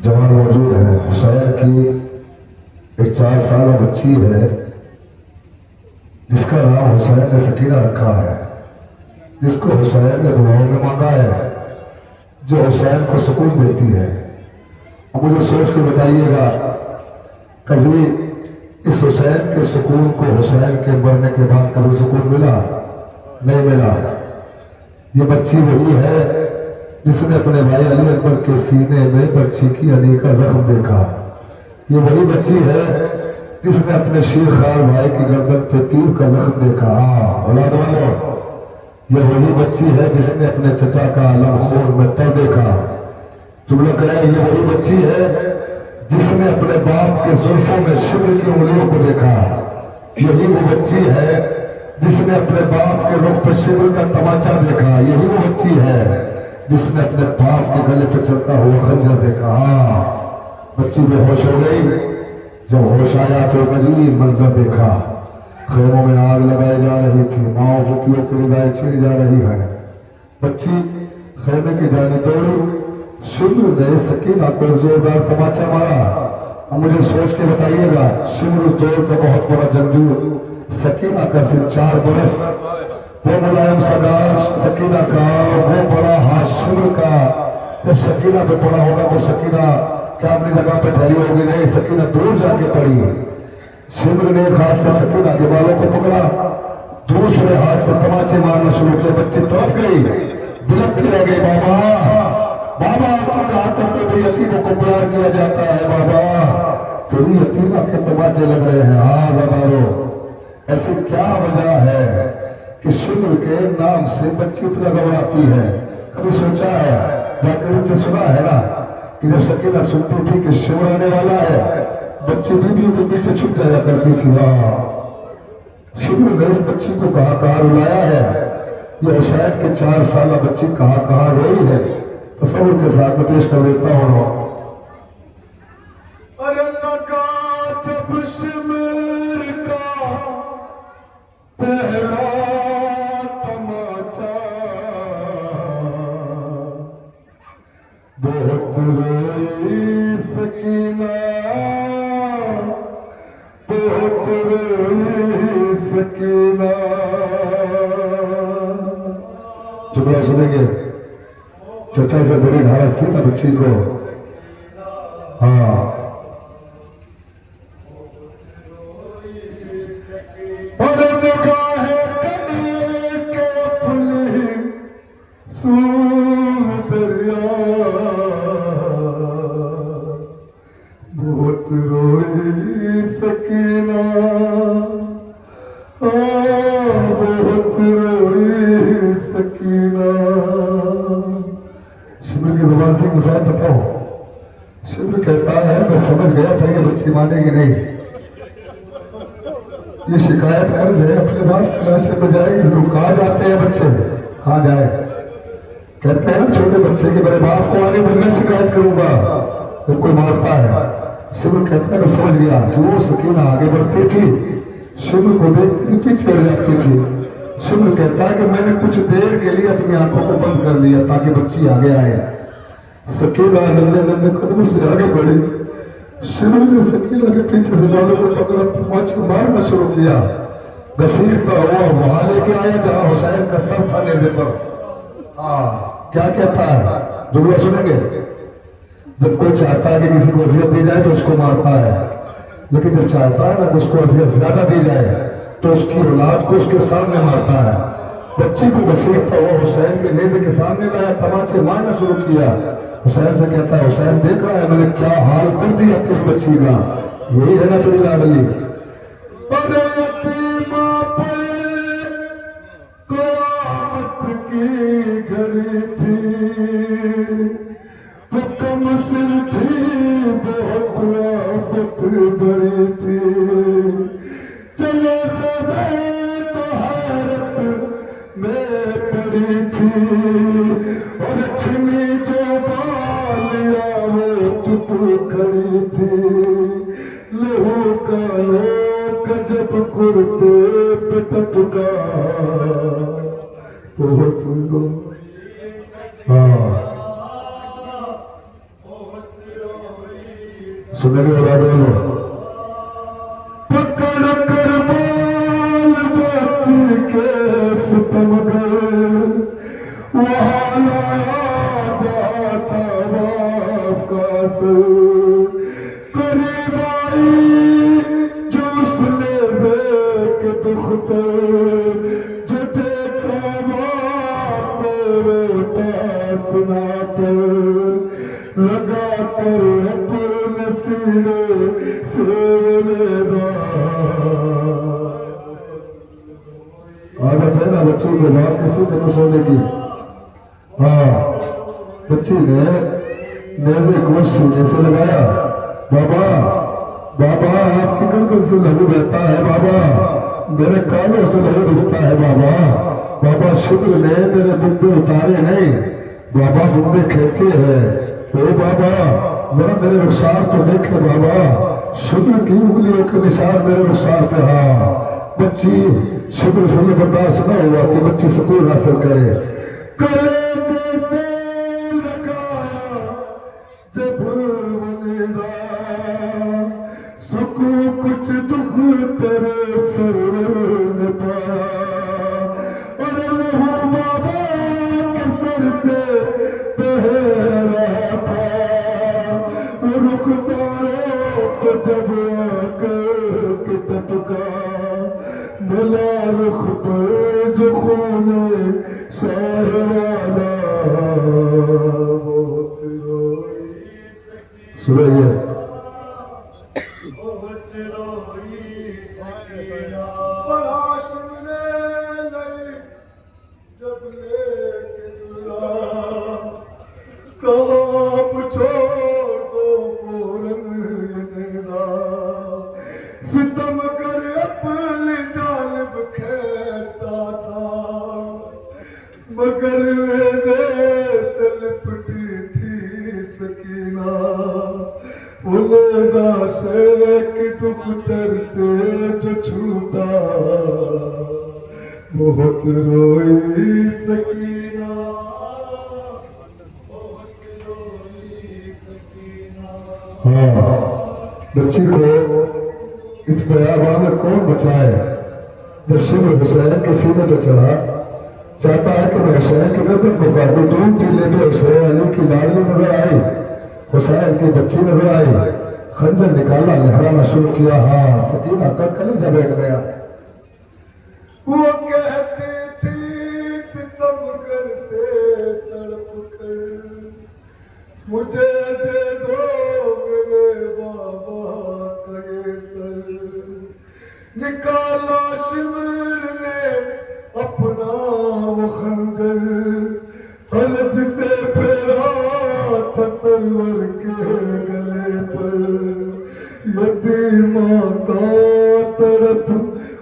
जवान मौजूद है। हुसैन की एक 4 साल बच्ची है जिसका नाम हुसैन ने सकीना रखा है, जिसको हुसैन ने दुआओं में मांगा है, जो हुसैन को सुकून देती है। अब मुझे सोच के बताइएगा, कभी इस हुसैन के सुकून को हुसैन के मरने के बाद कभी सुकून मिला? नहीं मिला। ये बच्ची वही है जिसने अपने भाई अली अकबर के सीने में बच्ची की अली का जख्म देखा। ये वही बच्ची है जिसने अपने शीर खार भाई की गर्दन पे तीर का जख्म देखा। औलाद वालों, ये वही बच्ची है जिसने अपने चचा का आलम खून में तर देखा। तुम लोग कहें ये वही बच्ची है जिसने अपने बाप के जुल्फों में शिब्र की उंगलियों को देखा। यही वो बच्ची है जिसने अपने बाप के रुख पर शिब्र का तमाचा देखा। यही वो बच्ची है जिसने अपने बाप के गले पर चलता हुआ खंजर देखा। बच्ची बेहोश हो गई। जब होश आया तो एक अजीब मंजर देखा। खेमों में आग लगाई जा रही थी, माओ बुतियों की निगाहें छीनी जा रही है। बच्ची खेमे की जाने दौड़ी। शिम्र ने सकीना को जोरदार तमाचा मारा। अब मुझे सोच के बताइएगा, शिम्र दौर का बहुत बड़ा जंगजू, सकीना का सिर्फ 4 बरस, वो मुलायम सगाज सकीना का, वो बड़ा हाथ शिम्र का। जब सकीना पे पड़ा होगा तो सकीना क्या अपनी जगह पे ठहरी होगी? नहीं, सकीना दूर जाके पड़ी। शिम्र ने एक हाथ से सकीना के बालों को पकड़ा, दूसरे हाथ से तमाचे मारना शुरू किया। बच्ची तड़प गई, बिलखती रह गई। बाबा बाबा, आपके हाथों पे भी यतीमों को प्यार किया जाता है। बाबा, तेरी यतीमा के तमाचे लग रहे हैं। हाँ बाबारो, ऐसी क्या वजह है कि शिम्र के नाम से बच्ची इतना घबराती है? कभी सोचा है, जाकर से सुना है ना कि जब सकीना सुनती थी कि शिम्र आने वाला है, बच्ची बीवियों के पीछे छुप जाया करती थी। वाह, शिम्र ने इस बच्ची को कहाँ कहाँ रुलाया है। ये हुसैन के 4 साल बच्ची कहाँ कहाँ रोई है। तस्वीर के साथ में पेश कर देता हूँ। अरे लगा जब शिम्र का पहला तमाचा, बहुत रोई सकीना, बहुत रोई सकीना। जुमला सुनेंगे? चचा से बड़ी धारक थी ना बच्ची को। हाँ, और निगाहे कली के फुली सूर दरिया, बहुत रोई सकीना, बहुत रोई सकीना। शिम्र की जुबान से मिसाल बताओ। शिम्र कहता है, मैं समझ गया था ये बच्ची मानेगी नहीं। ये शिकायत कर दे अपने बाप क्लासे में जाएगी। लोग कहाँ जाते हैं बच्चे, कहाँ जाए? कहते हैं ना छोटे बच्चे की, मेरे बाप को आने पर मैं शिकायत करूंगा जब कोई मारता है। शिम्र कहता है, मैं समझ गया कि वो सकीना आगे बढ़ती थी, शिम्र को देखती पीछे हट जाती थी। शिम्र कहता है कि मैंने कुछ देर के लिए अपनी आंखों को बंद कर लिया ताकि बच्ची आगे आए। सकीना नन्हे नन्हे कदमों से आगे बढ़ी। शिम्र ने सकीना के पीछे से बालों को पकड़ा, तमाचा मारना शुरू किया। घसीटता हुआ वहां लेके आया जहां हुसैन का सर था नेज़े पर। क्या कहता है? जुमला सुनेंगे? जब कोई चाहता है कि किसी को अजियत दी जाए तो उसको मारता है, लेकिन जब चाहता है ना कि उसको अजियत ज्यादा दी जाए तो उसकी औलाद को उसके सामने मारता है। बच्ची को घसीटता हुआ हुसैन के नेज़े के सामने लाया, तमाचे मारना शुरू किया। हुसैन से कहता है, हुसैन देख रहा है मैंने क्या हाल कर दिया तेरी बच्ची का। यही है ना तेरी लाडली? अरे यतीमा पे क़यामत की घड़ी थी, हुक्म सिर थी, बहुत आफत बड़ी थी। चले गए तो हारत में पड़ी थी, और छिनी जो बालिया वो चुप खड़ी थी। लहू का लोग जब कुर्ते पे टपका, बहुत हाँ سنیں گے اور آگے پکڑ کر بال بچی کے ستم گئے وہاں لایا جاتا واپس قریب آئی جو اس نے دیکھ دکھتے جو دیکھا باپ بیٹا سناتے لگا کر اپنے سینے سے عادت ہے نا بچوں کو بات کسی نے سونے کی ہاں بچی نے نیزے کو سینے سے لگایا بابا بابا آپ کی گردن سے لہو بہتا ہے بابا میرے کانوں سے لہو رستا ہے بابا بابا شکر نے میرے بندے اتارے نہیں بابا بندے کھینچے ہیں اے بابا ذرا میرے رخسار تو دیکھے بابا شکر کی انگلیوں کے نشان میرے رخسار پہ ہاں بچی شکر سے یہ برداشت نہ ہوا کہ بچی سکون حاصل کرے کلیجے سے لگایا جب منیزا سکون کچھ دکھ تیرے سر نے پایا اور لہو بابا کے سر سے بہہ رہا تھا رخساروں کو جب آ کر کے ٹپکا ملا رخ پر جو خون شہر والا بہت روئی سنائیے بہت روئی سکینہ بڑا سننے لئی جب لے کے دلا کہاں چھوڑ دو پورن نینا ستم کر اپنی جانب کھینچتا تھا مگر سے لپٹی تھی سکینہ نیزا سے ایک دختر سے جو چھوٹا بہت روئی سکینہ بہت روئی سکینہ ہاں بچی کو اس بیابان میں کون بچائے جب شمر حسین کے سینے پہ چڑھا چاہتا ہے کہ میں حسین کے گردن کو کاٹوں دور ٹیلے پہ حسین علی کی لاڈلی نظر آئی حسین کی بچی نظر آئی خنجر نکالا لہرانا شروع کیا ہاں سکینہ کر کلیجہ بیٹھ گیا وہ کہتی تھی ستمگر سے تڑپ کر مجھے دے دو میرے بابا کا یہ سر نکالا شمر نے اپنا وہ خنجر فلج سے پھیرا تھا تلور کے گلے پر یتیماں کا طرف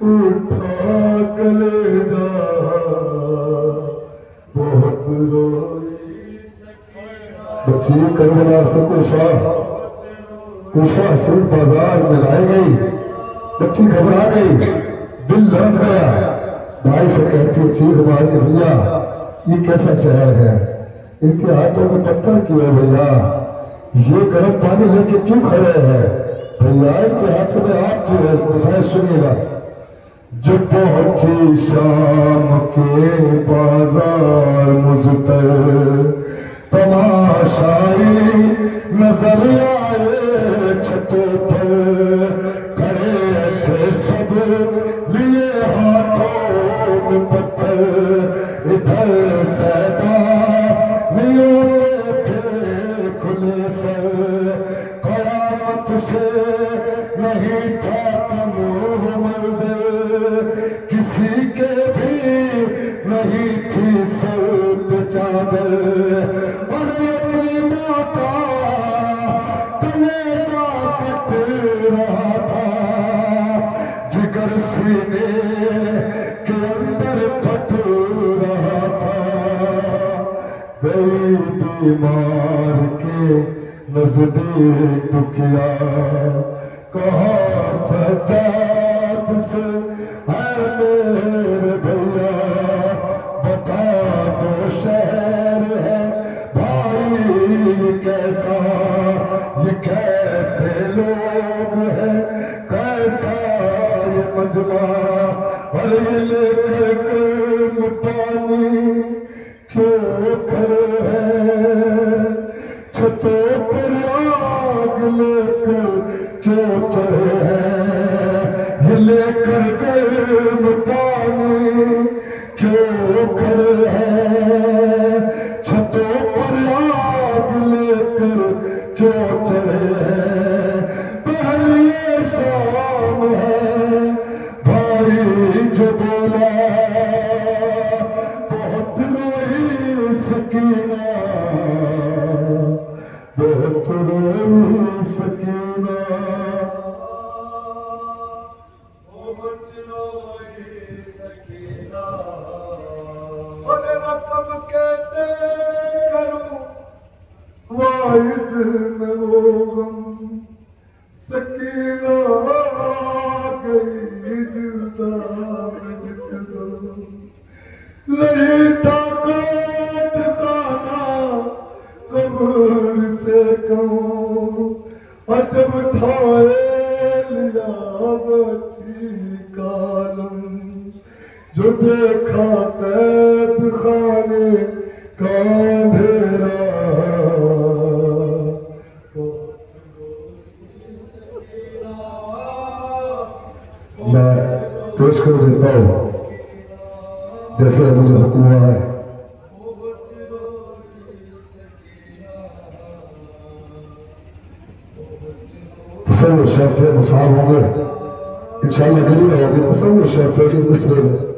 اٹھا کلیجا بہت روئی بچی کربلا سے کوفہ سے بازار میں لائی گئی بچی گھبرا گئی دل لرز گیا بھائی سے کہتی ہے چیخ مار کے بھیا یہ کیسا شہر ہے ان کے ہاتھوں میں پتھر کیوں ہے بھیا یہ گرم پانی لے کے کیوں کھڑے ہیں بھیا ان کے ہاتھوں میں آپ کیوں ہے مسائل سنیے گا جو پہنچی شام کے بازار مزتر تماشائی نظر آئے چھتوں پر کھڑے تھے سب لیے ہاتھوں میں پتھر ادھر سیدانیوں تھے کھلے سر قیامت سے نہیں تھا کم مرد کسی کے بھی نہیں تھی سر پہ چادر اور یتیموں کا کلیجہ کٹ رہا تھا جگر سینے کے اندر پھٹ رہا تھا گئی بیمار کے نزدیک دکھیا کہا سجاد سے اے میرے بھیا بتا دو شہر ہے بھائی کیسا یہ کیسے باعث میں وہ غم سکینہ گئی دلدار جس غم نہیں طاقت خانہ قبر سے کہوں عجب ٹھائے لیا بچی کالم جو دیکھا قید خانے کا اندھیرا میں پیش کر دیتا ہوں جیسے مجھے حکم ہوا ہے. تصور شیف مصاب ہوں گے انشاءاللہ گلی ہوگی. تصور شیف کے مصر